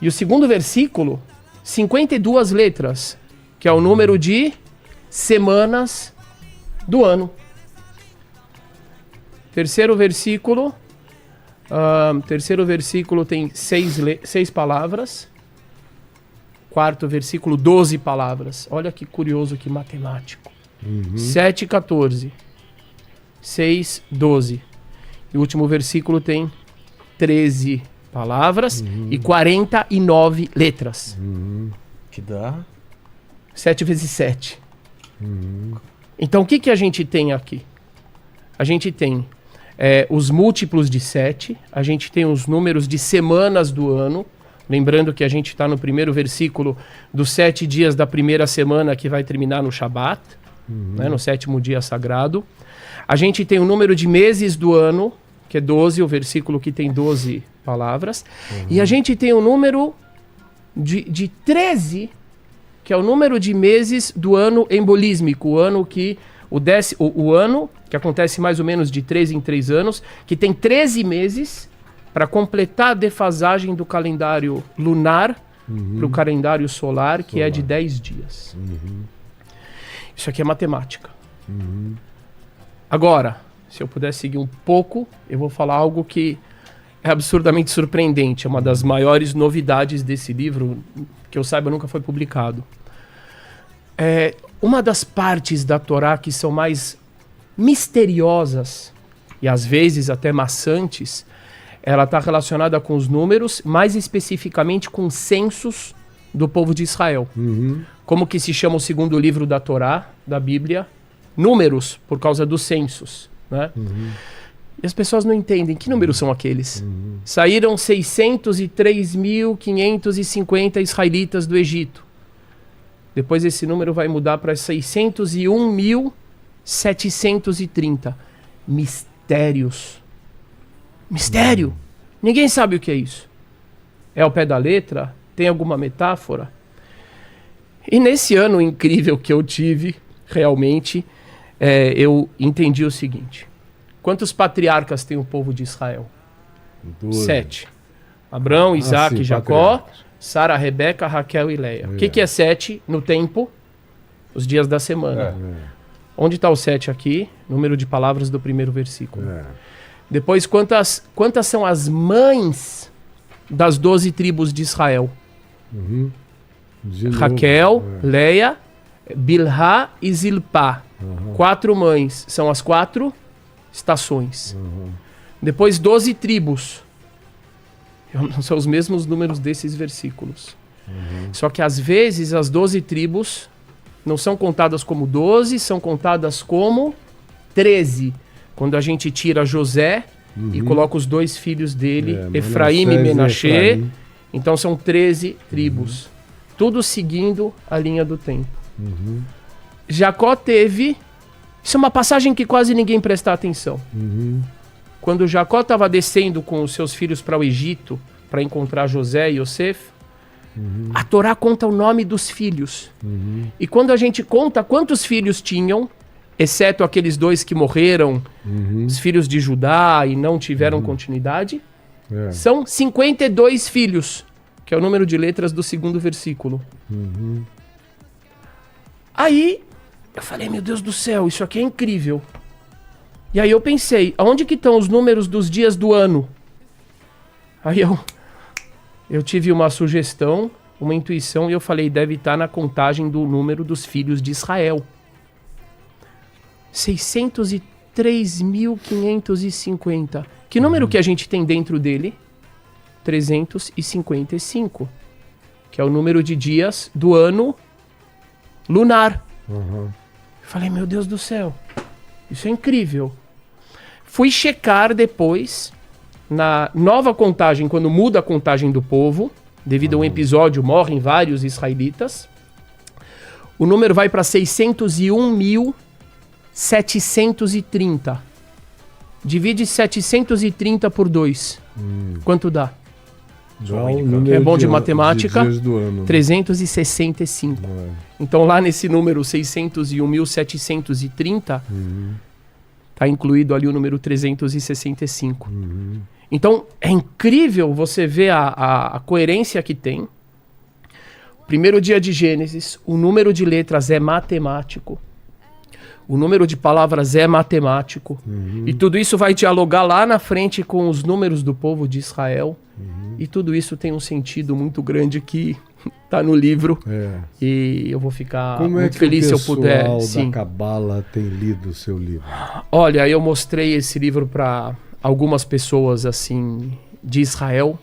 E o segundo versículo, 52 letras, que é o número de semanas do ano. Terceiro versículo tem 6 palavras. Quarto versículo, 12 palavras. Olha que curioso, que matemático. 7, 14. 6, 12. E o último versículo tem 13 palavras e 49 letras. Que dá? 7 vezes 7. Então, o que a gente tem aqui? A gente tem os múltiplos de 7, a gente tem os números de semanas do ano, lembrando que a gente está no primeiro versículo dos 7 dias da primeira semana, que vai terminar no Shabat, né, no 7º dia sagrado. A gente tem o número de meses do ano, que é 12, o versículo que tem 12 palavras. E a gente tem o número de 13, que é o número de meses do ano embolísmico, o ano que o ano que acontece mais ou menos de 3 em 3 anos, que tem 13 meses para completar a defasagem do calendário lunar para o calendário solar, que é de 10 dias. Isso aqui é matemática. Agora, se eu puder seguir um pouco, eu vou falar algo que é absurdamente surpreendente. É uma das maiores novidades desse livro, que eu saiba nunca foi publicado. Uma das partes da Torá que são mais misteriosas e às vezes até maçantes, ela está relacionada com os números, mais especificamente com censos do povo de Israel. Como que se chama o segundo livro da Torá, da Bíblia? Números, por causa dos censos, né? E as pessoas não entendem que números são aqueles. Saíram 603.550 israelitas do Egito. Depois esse número vai mudar para 601.730. Mistérios. Mistério. Ninguém sabe o que é isso. É ao pé da letra? Tem alguma metáfora? E nesse ano incrível que eu tive, realmente, eu entendi o seguinte. Quantos patriarcas tem o povo de Israel? 7. Abrão, Isaac, Jacó, Sara, Rebeca, Raquel e Leia. O que é 7 no tempo? Os dias da semana. Onde está o 7 aqui? Número de palavras do primeiro versículo. Depois, quantas são as mães das 12 tribos de Israel? Raquel, Leia, Bilhá e Zilpá. 4 mães. São as 4 estações. Depois 12 tribos. São os mesmos números desses versículos. Só que às vezes as 12 tribos não são contadas como 12, são contadas como 13. Quando a gente tira José e coloca os 2 filhos dele, Efraim e Menaxê, então são 13 tribos. Tudo seguindo a linha do tempo. Jacó teve... Isso é uma passagem que quase ninguém presta atenção. Quando Jacó estava descendo com os seus filhos para o Egito, para encontrar José e Yosef, a Torá conta o nome dos filhos. E quando a gente conta quantos filhos tinham, exceto aqueles 2 que morreram, os filhos de Judá e não tiveram continuidade, são 52 filhos, que é o número de letras do segundo versículo. Aí eu falei, meu Deus do céu, isso aqui é incrível. E aí eu pensei, aonde que estão os números dos dias do ano? Aí eu tive uma sugestão, uma intuição, e eu falei, deve estar na contagem do número dos filhos de Israel. 603.550. Que número que a gente tem dentro dele? 355. Que é o número de dias do ano lunar. Falei, meu Deus do céu, isso é incrível. Fui checar depois, na nova contagem, quando muda a contagem do povo, devido a um episódio, morrem vários israelitas. O número vai para 601.730. Divide 730 por 2. Quanto dá? É bom de matemática. 365. Então lá nesse número 601.730 Está incluído ali o número 365. Então, é incrível você ver a coerência que tem. O primeiro dia de Gênesis, o número de letras é matemático. O número de palavras é matemático. E tudo isso vai dialogar lá na frente com os números do povo de Israel. E tudo isso tem um sentido muito grande que está no livro. E eu vou ficar muito feliz se eu puder. Como é que o pessoal da Cabala tem lido o seu livro? Olha, eu mostrei esse livro para algumas pessoas assim de Israel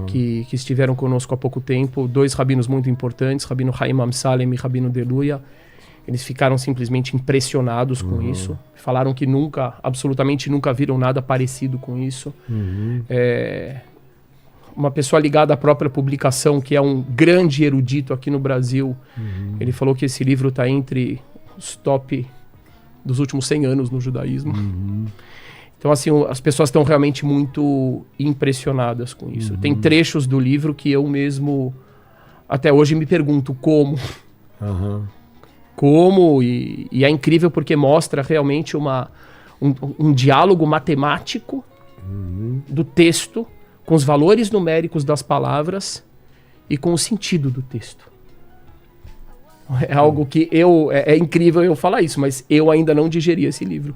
que estiveram conosco há pouco tempo. 2 rabinos muito importantes, Rabino Haim Amsalem e Rabino Deluya. Eles ficaram simplesmente impressionados com isso. Falaram que absolutamente nunca viram nada parecido com isso. Uma pessoa ligada à própria publicação, que é um grande erudito aqui no Brasil, ele falou que esse livro está entre os top dos últimos 100 anos no judaísmo. Então, assim, as pessoas estão realmente muito impressionadas com isso. Tem trechos do livro que eu mesmo, até hoje, me pergunto como. E é incrível porque mostra realmente um diálogo matemático do texto com os valores numéricos das palavras e com o sentido do texto. É algo que é incrível eu falar isso, mas eu ainda não digeri esse livro.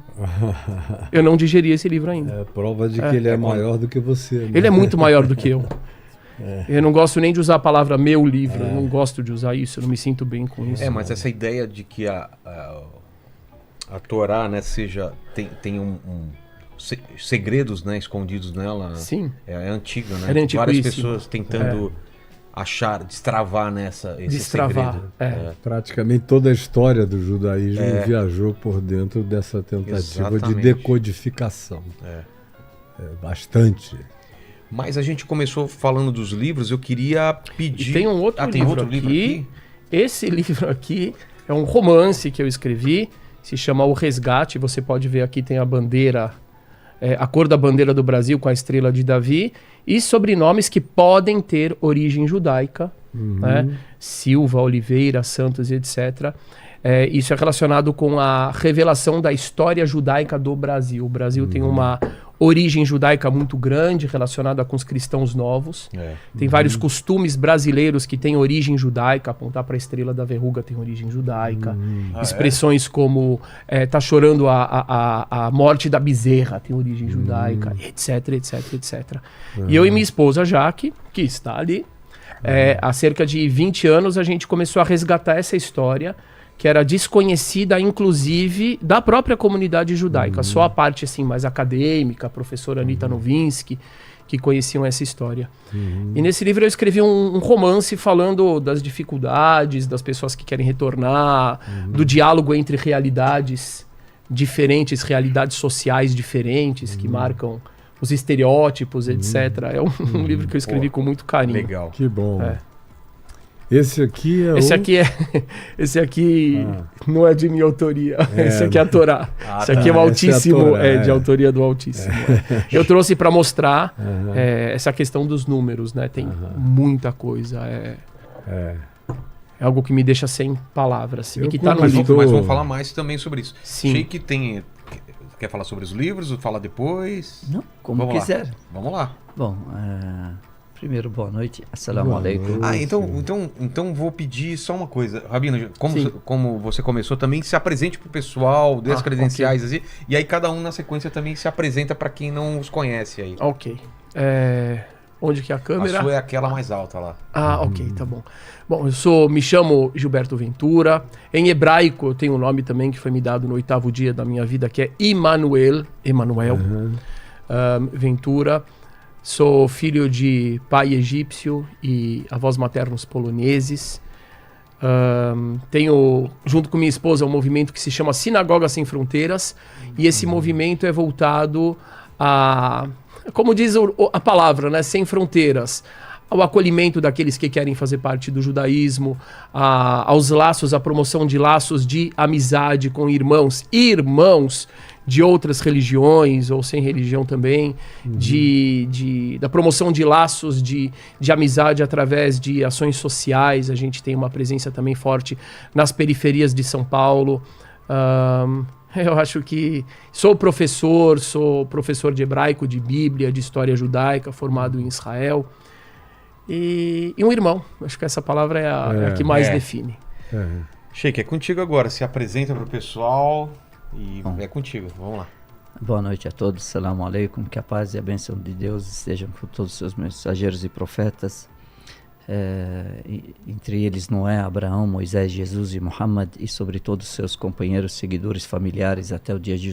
Eu não digeri esse livro ainda. É prova de que ele é maior do que você. Né? Ele é muito maior do que eu. Eu não gosto nem de usar a palavra meu livro, eu não gosto de usar isso, eu não me sinto bem com isso. Mas essa ideia de que a Torá, né, tem segredos, né, escondidos nela. Sim. É antiga, né? É várias pessoas tentando destravar esse segredo. Praticamente toda a história do judaísmo viajou por dentro dessa tentativa de decodificação. Bastante. Mas a gente começou falando dos livros, eu queria pedir... E tem um outro livro aqui. Esse livro aqui é um romance que eu escrevi, se chama O Resgate. Você pode ver aqui, tem a bandeira, a cor da bandeira do Brasil com a estrela de Davi, e sobrenomes que podem ter origem judaica, né? Silva, Oliveira, Santos e etc. Isso é relacionado com a revelação da história judaica do Brasil. O Brasil tem uma origem judaica muito grande relacionada com os cristãos novos. Tem vários costumes brasileiros que têm origem judaica. Apontar para a estrela da verruga tem origem judaica. Expressões como tá chorando a morte da bezerra tem origem judaica, etc, etc, etc. E eu e minha esposa Jaque, que está ali, há cerca de 20 anos a gente começou a resgatar essa história que era desconhecida, inclusive, da própria comunidade judaica. Só a parte assim, mais acadêmica, a professora Anita Novinsky, que conheciam essa história. E nesse livro eu escrevi um romance falando das dificuldades, das pessoas que querem retornar, do diálogo entre realidades diferentes, realidades sociais diferentes, que marcam os estereótipos, etc. É um livro que eu escrevi com muito carinho. Legal. Que bom. Esse aqui é Esse aqui não é de minha autoria. Esse aqui é a Torá. Esse aqui é o Altíssimo, de autoria do Altíssimo. Eu trouxe para mostrar essa questão dos números, né? Tem muita coisa. É algo que me deixa sem palavras. E que tá no livro. Mas vamos falar mais também sobre isso. Sim. Achei que tem... Quer falar sobre os livros ou falar depois? Não, como quiser. Vamos lá. Bom, primeiro, boa noite. Assalamu alaikum. Então vou pedir só uma coisa. Rabino, como você começou, também se apresente pro pessoal, dê as credenciais assim, e aí cada um na sequência também se apresenta para quem não os conhece aí. Ok. Onde que é a câmera? A sua é aquela mais alta lá. Ok, tá bom. Bom, me chamo Gilberto Ventura. Em hebraico eu tenho um nome também que foi me dado no 8º dia da minha vida, que é Emanuel Ventura. Sou filho de pai egípcio e avós maternos poloneses. Tenho, junto com minha esposa, um movimento que se chama Sinagoga Sem Fronteiras. E esse movimento é voltado a, como diz a palavra, né, sem fronteiras, ao acolhimento daqueles que querem fazer parte do judaísmo, aos laços, à promoção de laços de amizade com irmãos de outras religiões, ou sem religião também, da promoção de laços de amizade através de ações sociais. A gente tem uma presença também forte nas periferias de São Paulo. Eu acho que sou professor de hebraico, de Bíblia, de história judaica, formado em Israel. E um irmão. Acho que essa palavra é a que mais define. Sheik, é contigo agora. Se apresenta para o pessoal e é contigo. Vamos lá. Boa noite a todos. Salam aleikum. Que a paz e a bênção de Deus estejam com todos os seus mensageiros e profetas. Entre eles Noé, Abraão, Moisés, Jesus e Muhammad, e sobre todos os seus companheiros, seguidores, familiares até o dia de